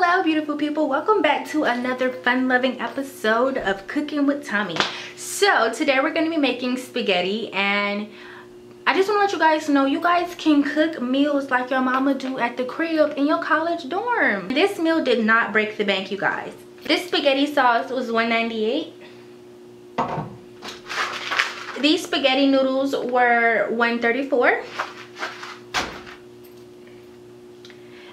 Hello beautiful people, welcome back to another fun-loving episode of Cooking with Tommy. So today we're going to be making spaghetti, and I just want to let you guys know you guys can cook meals like your mama do at the crib in your college dorm. This meal did not break the bank, you guys. This spaghetti sauce was $1.98. These spaghetti noodles were $1.34.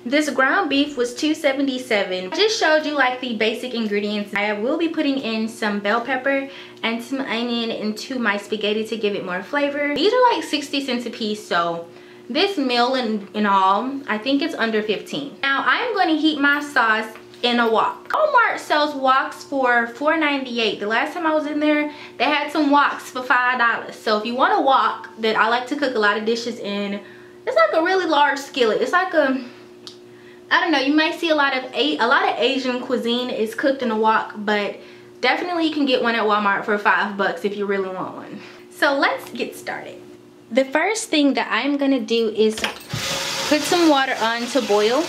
This ground beef was $2.77. I just showed you like the basic ingredients. I will be putting in some bell pepper and some onion into my spaghetti to give it more flavor. These are like 60 cents a piece, so this meal in all, I think it's under 15. Now I'm going to heat my sauce in a wok. Walmart sells woks for $4.98. The last time I was in there, they had some woks for $5. So if you want a wok that I like to cook a lot of dishes in, it's like a really large skillet. It's like a, I don't know, you might see a lot of Asian cuisine is cooked in a wok, but definitely you can get one at Walmart for $5 if you really want one. So let's get started. The first thing that I'm gonna do is put some water on to boil.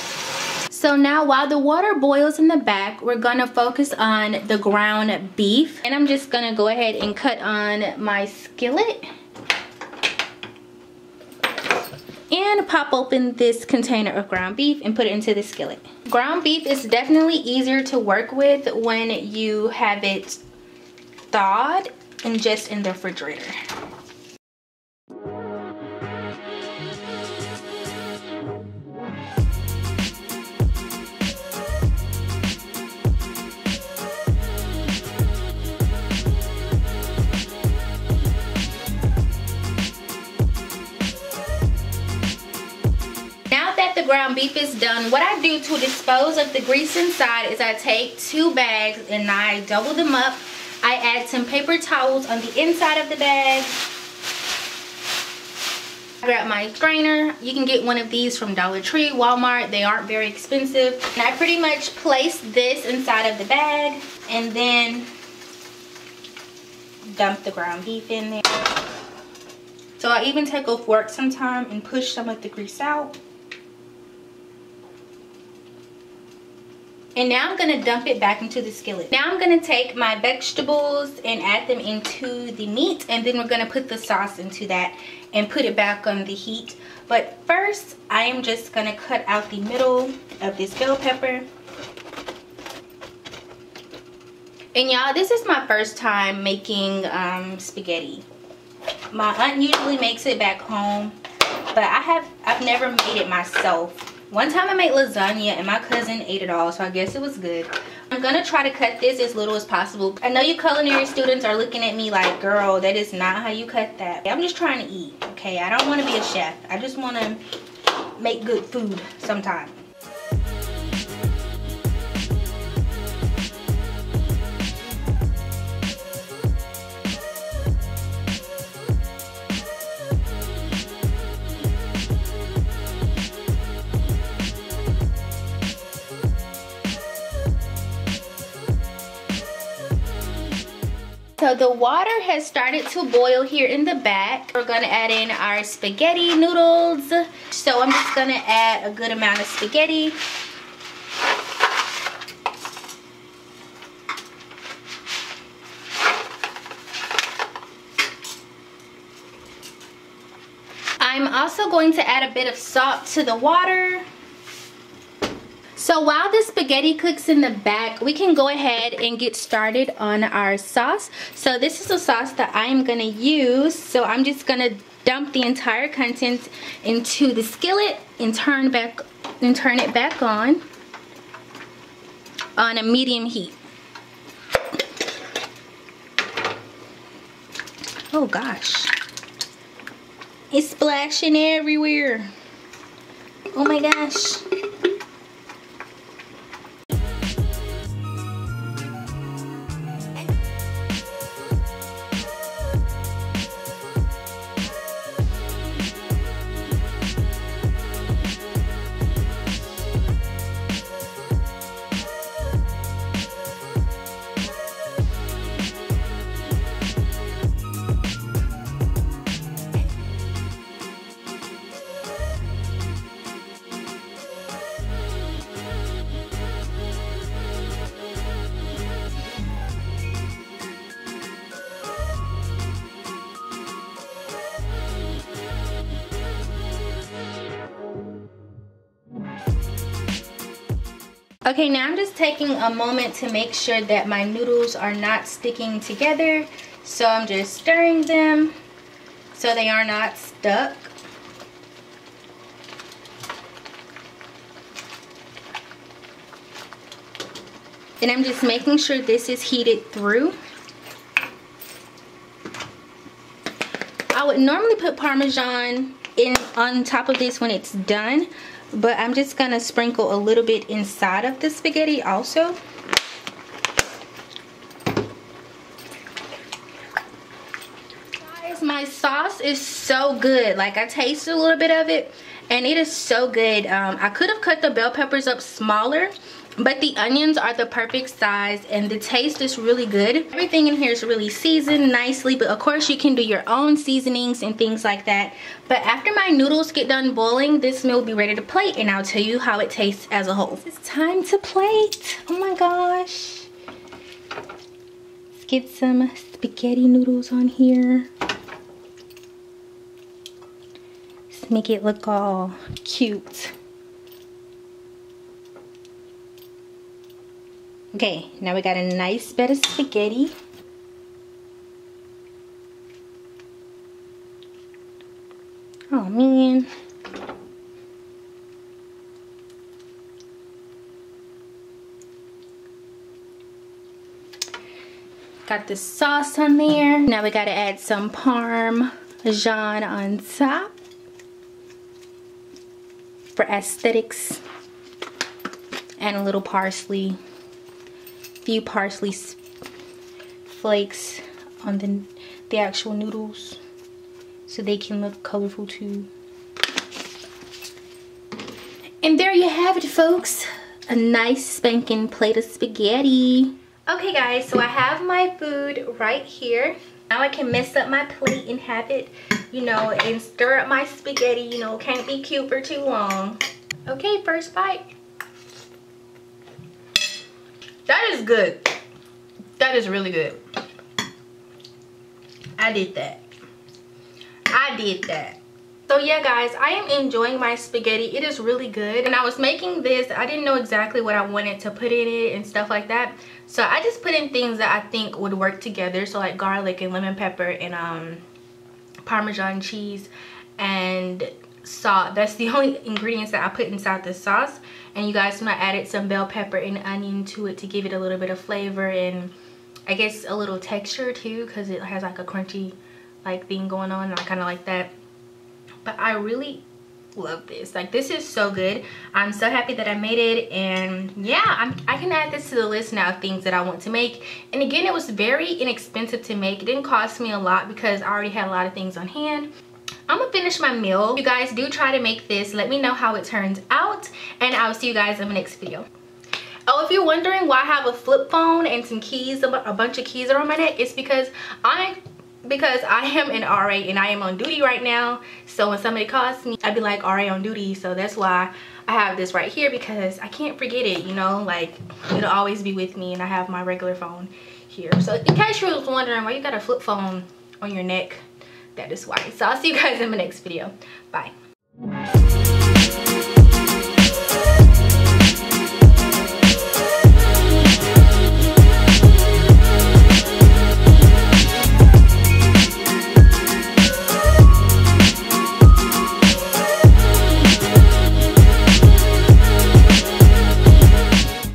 So now while the water boils in the back, we're gonna focus on the ground beef. And I'm just gonna go ahead and cut on my skillet and pop open this container of ground beef and put it into the skillet. Ground beef is definitely easier to work with when you have it thawed and just in the refrigerator. The ground beef is done. What I do to dispose of the grease inside is I take 2 bags and I double them up. I add some paper towels on the inside of the bag. I grab my strainer. You can get one of these from Dollar Tree, Walmart. They aren't very expensive. And I pretty much place this inside of the bag and then dump the ground beef in there. So I even take a fork sometime and push some of the grease out. And now I'm going to dump it back into the skillet. Now I'm going to take my vegetables and add them into the meat. And then we're going to put the sauce into that and put it back on the heat. But first, I am just going to cut out the middle of this bell pepper. And y'all, this is my first time making spaghetti. My aunt usually makes it back home, but I've never made it myself. One time I made lasagna and my cousin ate it all, so I guess it was good. I'm gonna try to cut this as little as possible. I know you culinary students are looking at me like, girl, that is not how you cut that. I'm just trying to eat, okay? I don't want to be a chef. I just want to make good food sometimes. So the water has started to boil here in the back. We're gonna add in our spaghetti noodles. So I'm just gonna add a good amount of spaghetti. I'm also going to add a bit of salt to the water. So while the spaghetti cooks in the back, we can go ahead and get started on our sauce. So this is the sauce that I am going to use. So I'm just going to dump the entire contents into the skillet and turn it back on a medium heat. Oh gosh. It's splashing everywhere. Oh my gosh. Okay, now I'm just taking a moment to make sure that my noodles are not sticking together. So I'm just stirring them so they are not stuck. And I'm just making sure this is heated through. I would normally put Parmesan on top of this when it's done, but I'm just gonna sprinkle a little bit inside of the spaghetti also. Guys, my sauce is so good. Like, I tasted a little bit of it and it is so good. I could have cut the bell peppers up smaller, but the onions are the perfect size and the taste is really good. Everything in here is really seasoned nicely, but of course you can do your own seasonings and things like that. But after my noodles get done boiling, this meal will be ready to plate and I'll tell you how it tastes as a whole. It's time to plate. Oh my gosh. Let's get some spaghetti noodles on here. Let's make it look all cute. Okay, now we got a nice bed of spaghetti. Oh man. Got the sauce on there. Now we gotta add some Parmesan on top for aesthetics. And a little parsley. Few parsley flakes on the actual noodles so they can look colorful too. And there you have it, folks, a nice spanking plate of spaghetti. Okay guys, so I have my food right here. Now I can mess up my plate and have it, you know, and stir up my spaghetti. You know, can't be cute for too long. Okay, first bite. That is good. That is really good. I did that. I did that. So yeah guys, I am enjoying my spaghetti. It is really good. When I was making this, I didn't know exactly what I wanted to put in it and stuff like that. So I just put in things that I think would work together. So like garlic and lemon pepper and Parmesan cheese and salt. That's the only ingredients that I put inside the sauce. And you guys know I added some bell pepper and onion to it to give it a little bit of flavor and I guess a little texture too, because it has like a crunchy like thing going on. I kind of like that. But I really love this. Like, this is so good. I'm so happy that I made it. And yeah, I can add this to the list now of things that I want to make. And again, it was very inexpensive to make. It didn't cost me a lot because I already had a lot of things on hand. I'm gonna finish my meal. You guys do try to make this. Let me know how it turns out. And I will see you guys in the next video. Oh, if you're wondering why I have a flip phone and some keys, a bunch of keys are on my neck, it's because I am an RA and I am on duty right now. So when somebody calls me, I'd be like, RA on duty. So that's why I have this right here, because I can't forget it, you know, like it'll always be with me. And I have my regular phone here. So in case you was wondering why you got a flip phone on your neck, that is why. So I'll see you guys in my next video. Bye.